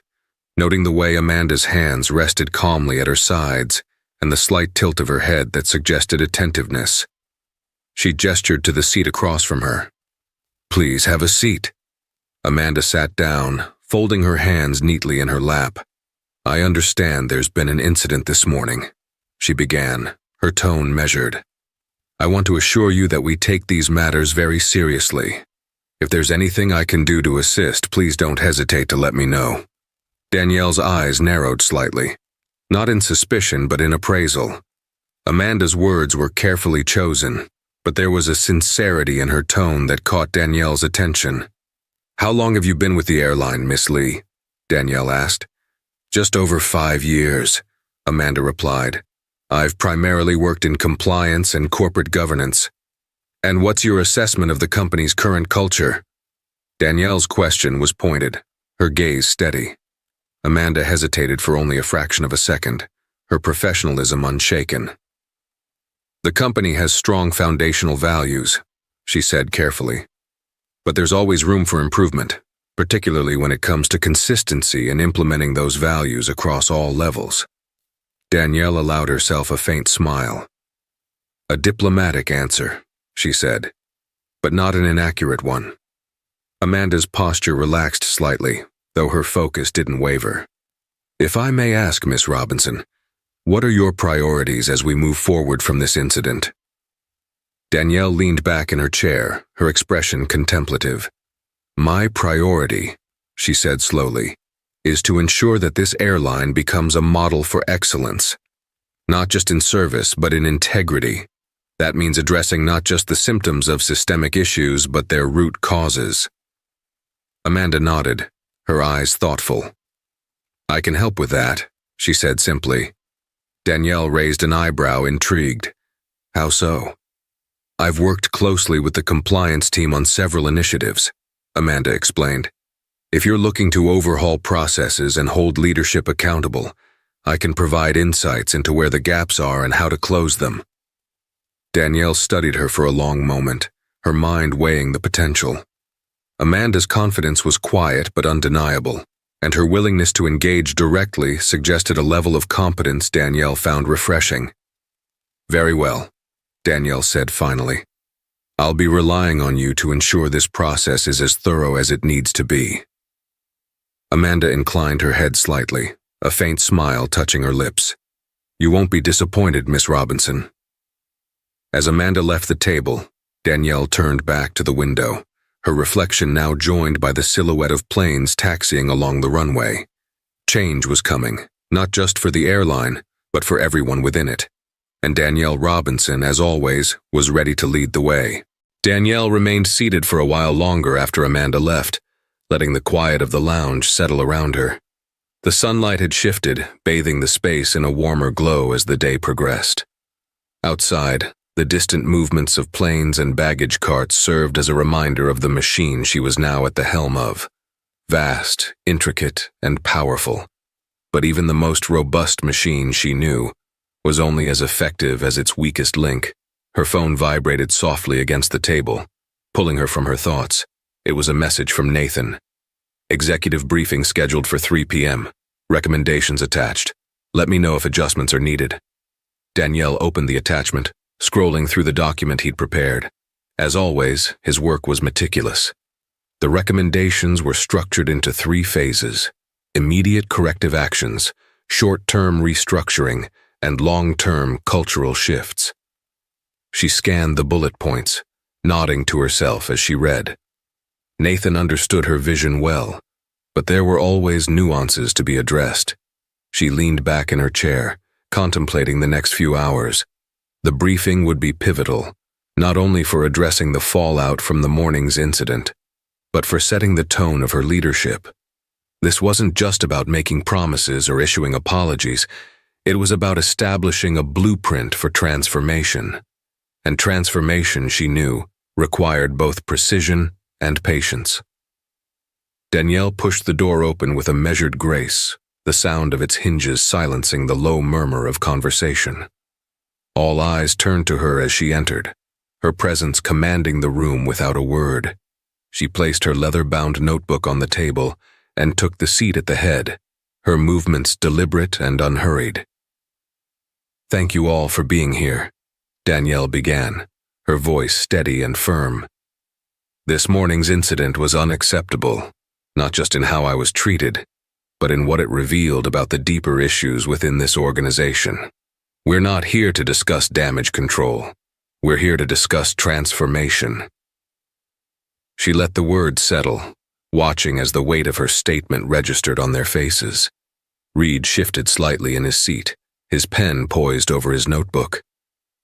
noting the way Amanda's hands rested calmly at her sides and the slight tilt of her head that suggested attentiveness. She gestured to the seat across from her. "Please have a seat." Amanda sat down, folding her hands neatly in her lap. "I understand there's been an incident this morning," she began, her tone measured. "I want to assure you that we take these matters very seriously. If there's anything I can do to assist, please don't hesitate to let me know." Danielle's eyes narrowed slightly, not in suspicion but in appraisal. Amanda's words were carefully chosen, but there was a sincerity in her tone that caught Danielle's attention. "How long have you been with the airline, Miss Lee?" Danielle asked. "Just over 5 years," Amanda replied. "I've primarily worked in compliance and corporate governance." "And what's your assessment of the company's current culture?" Danielle's question was pointed, her gaze steady. Amanda hesitated for only a fraction of a second, her professionalism unshaken. "The company has strong foundational values," she said carefully. "But there's always room for improvement, particularly when it comes to consistency in implementing those values across all levels." Danielle allowed herself a faint smile. "A diplomatic answer," she said, "but not an inaccurate one." Amanda's posture relaxed slightly, though her focus didn't waver. "If I may ask, Miss Robinson, what are your priorities as we move forward from this incident?" Danielle leaned back in her chair, her expression contemplative. "My priority," she said slowly, "is to ensure that this airline becomes a model for excellence. Not just in service, but in integrity. That means addressing not just the symptoms of systemic issues, but their root causes." Amanda nodded, her eyes thoughtful. "I can help with that," she said simply. Danielle raised an eyebrow, intrigued. "How so?" "I've worked closely with the compliance team on several initiatives," Amanda explained. "If you're looking to overhaul processes and hold leadership accountable, I can provide insights into where the gaps are and how to close them." Danielle studied her for a long moment, her mind weighing the potential. Amanda's confidence was quiet but undeniable, and her willingness to engage directly suggested a level of competence Danielle found refreshing. "Very well," Danielle said finally. "I'll be relying on you to ensure this process is as thorough as it needs to be." Amanda inclined her head slightly, a faint smile touching her lips. "You won't be disappointed, Miss Robinson." As Amanda left the table, Danielle turned back to the window, her reflection now joined by the silhouette of planes taxiing along the runway. Change was coming, not just for the airline, but for everyone within it. and Danielle Robinson, as always, was ready to lead the way. Danielle remained seated for a while longer after Amanda left, letting the quiet of the lounge settle around her. The sunlight had shifted, bathing the space in a warmer glow as the day progressed. Outside, the distant movements of planes and baggage carts served as a reminder of the machine she was now at the helm of. Vast, intricate, and powerful. But even the most robust machine, she knew, was only as effective as its weakest link. Her phone vibrated softly against the table, pulling her from her thoughts. It was a message from Nathan. Executive briefing scheduled for 3 p.m. Recommendations attached. Let me know if adjustments are needed. Danielle opened the attachment, scrolling through the document he'd prepared. As always, his work was meticulous. The recommendations were structured into 3 phases: immediate corrective actions, short-term restructuring, and long-term cultural shifts. She scanned the bullet points, nodding to herself as she read. Nathan understood her vision well, but there were always nuances to be addressed. She leaned back in her chair, contemplating the next few hours. The briefing would be pivotal, not only for addressing the fallout from the morning's incident, but for setting the tone of her leadership. This wasn't just about making promises or issuing apologies. It was about establishing a blueprint for transformation. And transformation, she knew, required both precision and patience. Danielle pushed the door open with a measured grace, the sound of its hinges silencing the low murmur of conversation. All eyes turned to her as she entered, her presence commanding the room without a word. She placed her leather-bound notebook on the table and took the seat at the head, her movements deliberate and unhurried. "Thank you all for being here," Danielle began, her voice steady and firm. "This morning's incident was unacceptable, not just in how I was treated, but in what it revealed about the deeper issues within this organization. We're not here to discuss damage control. We're here to discuss transformation." She let the words settle, watching as the weight of her statement registered on their faces. Reed shifted slightly in his seat, his pen poised over his notebook.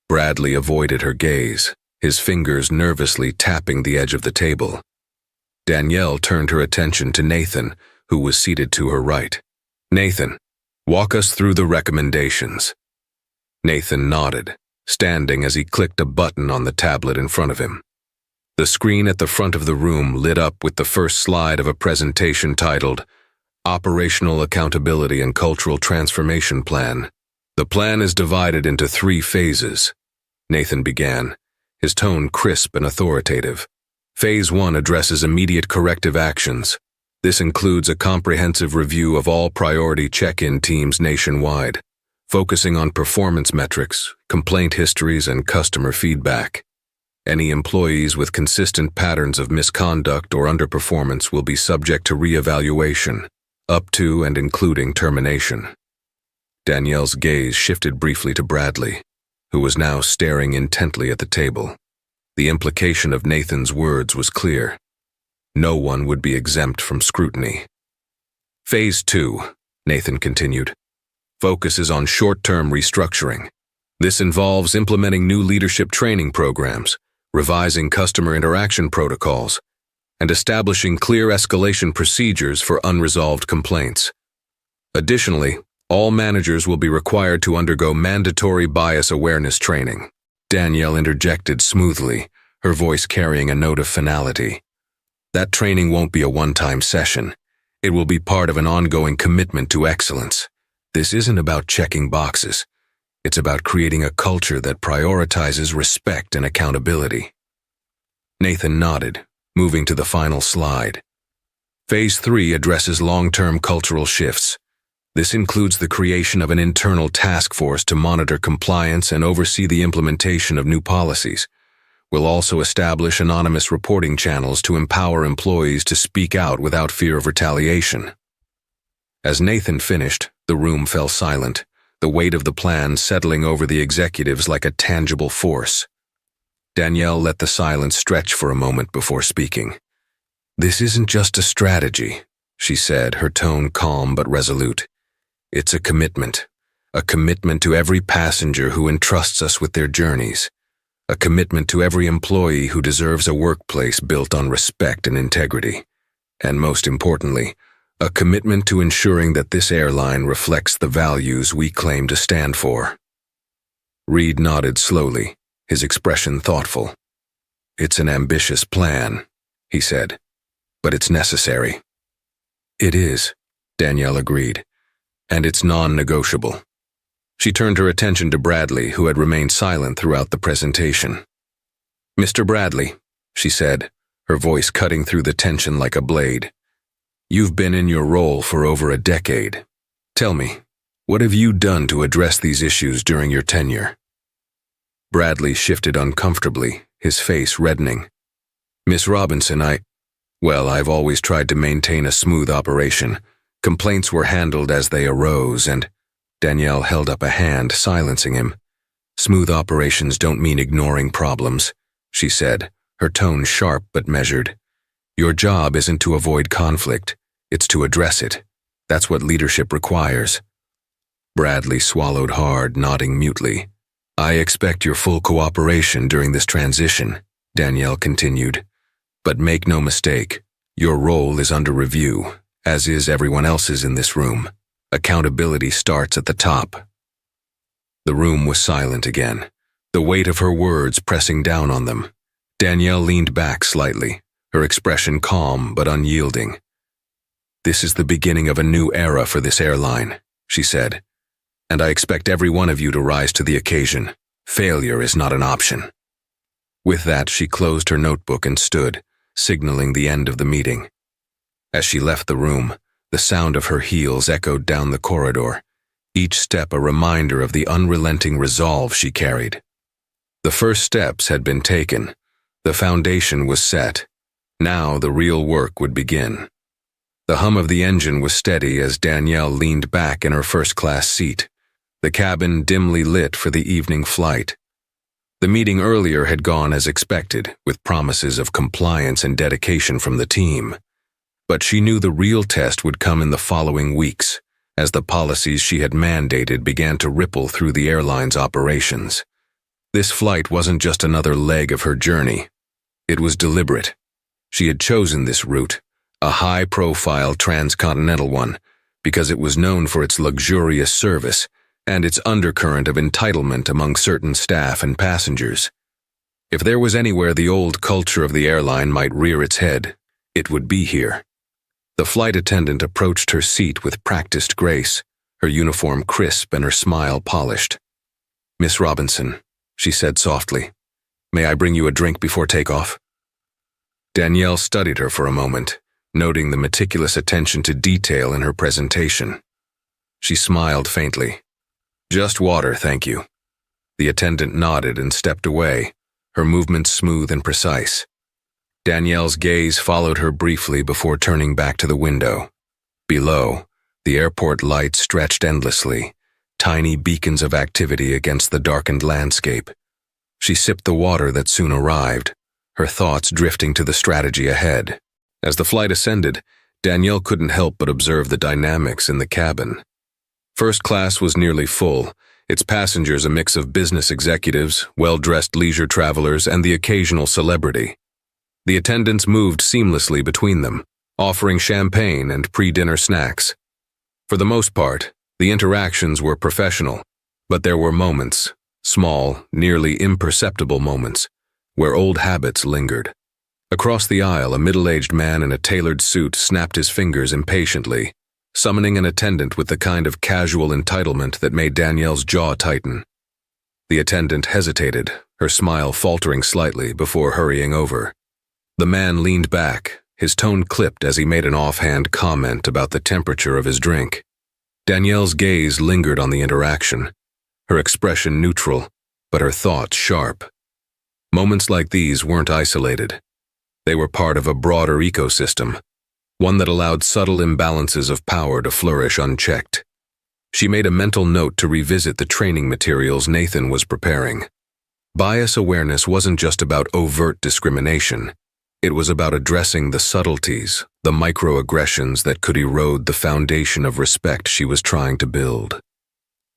Bradley avoided her gaze, his fingers nervously tapping the edge of the table. Danielle turned her attention to Nathan, who was seated to her right. "Nathan, walk us through the recommendations." Nathan nodded, standing as he clicked a button on the tablet in front of him. The screen at the front of the room lit up with the first slide of a presentation titled Operational Accountability and Cultural Transformation Plan. "The plan is divided into 3 phases," Nathan began, his tone crisp and authoritative. "Phase 1 addresses immediate corrective actions. This includes a comprehensive review of all priority check-in teams nationwide, focusing on performance metrics, complaint histories, and customer feedback. Any employees with consistent patterns of misconduct or underperformance will be subject to re-evaluation, up to and including termination." Danielle's gaze shifted briefly to Bradley, who was now staring intently at the table. The implication of Nathan's words was clear. No one would be exempt from scrutiny. "Phase 2, Nathan continued, focuses on short-term restructuring. This involves implementing new leadership training programs, revising customer interaction protocols, and establishing clear escalation procedures for unresolved complaints. Additionally, all managers will be required to undergo mandatory bias awareness training." Danielle interjected smoothly, her voice carrying a note of finality. "That training won't be a one-time session. It will be part of an ongoing commitment to excellence. This isn't about checking boxes. It's about creating a culture that prioritizes respect and accountability." Nathan nodded, moving to the final slide. "Phase 3 addresses long-term cultural shifts. This includes the creation of an internal task force to monitor compliance and oversee the implementation of new policies. We'll also establish anonymous reporting channels to empower employees to speak out without fear of retaliation." As Nathan finished, the room fell silent, the weight of the plan settling over the executives like a tangible force. Danielle let the silence stretch for a moment before speaking. "This isn't just a strategy," she said, her tone calm but resolute. "It's a commitment, a commitment to every passenger who entrusts us with their journeys, a commitment to every employee who deserves a workplace built on respect and integrity, and most importantly, a commitment to ensuring that this airline reflects the values we claim to stand for. Reed nodded slowly, his expression thoughtful. "It's an ambitious plan," he said, "but it's necessary." "It is," Danielle agreed, "and it's non-negotiable." She turned her attention to Bradley, who had remained silent throughout the presentation. "Mr. Bradley," she said, her voice cutting through the tension like a blade, "you've been in your role for over a decade. Tell me, what have you done to address these issues during your tenure?" Bradley shifted uncomfortably, his face reddening. "Miss Robinson, I've always tried to maintain a smooth operation. Complaints were handled as they arose, and—" Danielle held up a hand, silencing him. "Smooth operations don't mean ignoring problems," she said, her tone sharp but measured. "Your job isn't to avoid conflict, it's to address it. That's what leadership requires." Bradley swallowed hard, nodding mutely. "I expect your full cooperation during this transition," Danielle continued. "But make no mistake, your role is under review, as is everyone else's in this room. Accountability starts at the top." The room was silent again, the weight of her words pressing down on them. Danielle leaned back slightly, her expression calm but unyielding. "This is the beginning of a new era for this airline," she said, "and I expect every one of you to rise to the occasion. Failure is not an option." With that, she closed her notebook and stood, signaling the end of the meeting. As she left the room, the sound of her heels echoed down the corridor, each step a reminder of the unrelenting resolve she carried. The first steps had been taken. The foundation was set. Now the real work would begin. The hum of the engine was steady as Danielle leaned back in her first-class seat, the cabin dimly lit for the evening flight. The meeting earlier had gone as expected, with promises of compliance and dedication from the team. But she knew the real test would come in the following weeks, as the policies she had mandated began to ripple through the airline's operations. This flight wasn't just another leg of her journey. It was deliberate. She had chosen this route, a high-profile transcontinental one, because it was known for its luxurious service and its undercurrent of entitlement among certain staff and passengers. If there was anywhere the old culture of the airline might rear its head, it would be here. The flight attendant approached her seat with practiced grace, her uniform crisp and her smile polished. "Miss Robinson," she said softly, "may I bring you a drink before takeoff?" Danielle studied her for a moment, noting the meticulous attention to detail in her presentation. She smiled faintly. "Just water, thank you." The attendant nodded and stepped away, her movements smooth and precise. Danielle's gaze followed her briefly before turning back to the window. Below, the airport lights stretched endlessly, tiny beacons of activity against the darkened landscape. She sipped the water that soon arrived, her thoughts drifting to the strategy ahead. As the flight ascended, Danielle couldn't help but observe the dynamics in the cabin. First class was nearly full, its passengers a mix of business executives, well-dressed leisure travelers, and the occasional celebrity. The attendants moved seamlessly between them, offering champagne and pre-dinner snacks. For the most part, the interactions were professional, but there were moments, small, nearly imperceptible moments, where old habits lingered. Across the aisle, a middle-aged man in a tailored suit snapped his fingers impatiently, summoning an attendant with the kind of casual entitlement that made Danielle's jaw tighten. The attendant hesitated, her smile faltering slightly before hurrying over. The man leaned back, his tone clipped as he made an offhand comment about the temperature of his drink. Danielle's gaze lingered on the interaction, her expression neutral, but her thoughts sharp. Moments like these weren't isolated. They were part of a broader ecosystem, one that allowed subtle imbalances of power to flourish unchecked. She made a mental note to revisit the training materials Nathan was preparing. Bias awareness wasn't just about overt discrimination. It was about addressing the subtleties, the microaggressions that could erode the foundation of respect she was trying to build.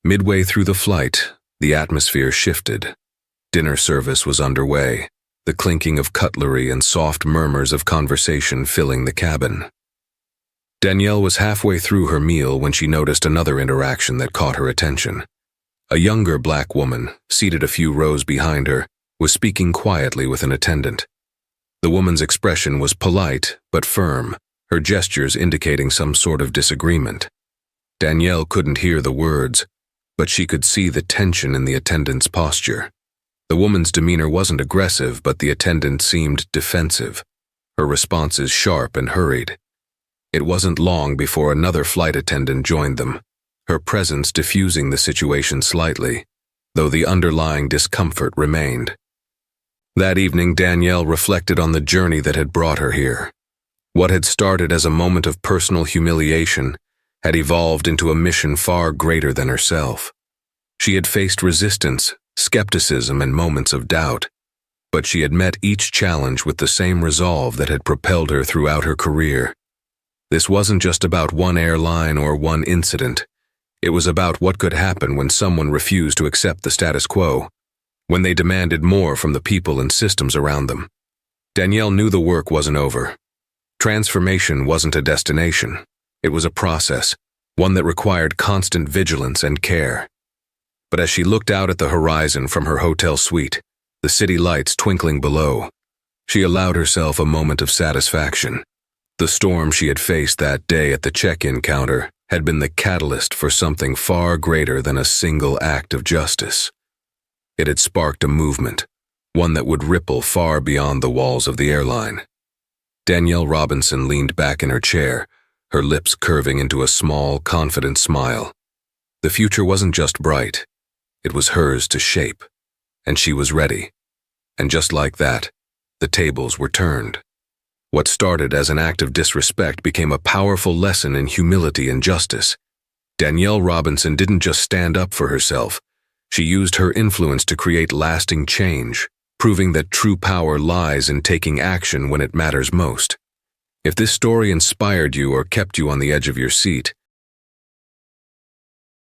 Midway through the flight, the atmosphere shifted. Dinner service was underway, the clinking of cutlery and soft murmurs of conversation filling the cabin. Danielle was halfway through her meal when she noticed another interaction that caught her attention. A younger black woman, seated a few rows behind her, was speaking quietly with an attendant. The woman's expression was polite but firm, her gestures indicating some sort of disagreement. Danielle couldn't hear the words, but she could see the tension in the attendant's posture. The woman's demeanor wasn't aggressive, but the attendant seemed defensive, her responses sharp and hurried. It wasn't long before another flight attendant joined them, her presence diffusing the situation slightly, though the underlying discomfort remained. That evening, Danielle reflected on the journey that had brought her here. What had started as a moment of personal humiliation had evolved into a mission far greater than herself. She had faced resistance, skepticism, and moments of doubt, but she had met each challenge with the same resolve that had propelled her throughout her career. This wasn't just about one airline or one incident. It was about what could happen when someone refused to accept the status quo, when they demanded more from the people and systems around them. Danielle knew the work wasn't over. Transformation wasn't a destination. It was a process, one that required constant vigilance and care. But as she looked out at the horizon from her hotel suite, the city lights twinkling below, she allowed herself a moment of satisfaction. The storm she had faced that day at the check-in counter had been the catalyst for something far greater than a single act of justice. It had sparked a movement, one that would ripple far beyond the walls of the airline. Danielle Robinson leaned back in her chair, her lips curving into a small, confident smile. The future wasn't just bright, it was hers to shape, and she was ready. And just like that, the tables were turned. What started as an act of disrespect became a powerful lesson in humility and justice. Danielle Robinson didn't just stand up for herself. She used her influence to create lasting change, proving that true power lies in taking action when it matters most. If this story inspired you or kept you on the edge of your seat,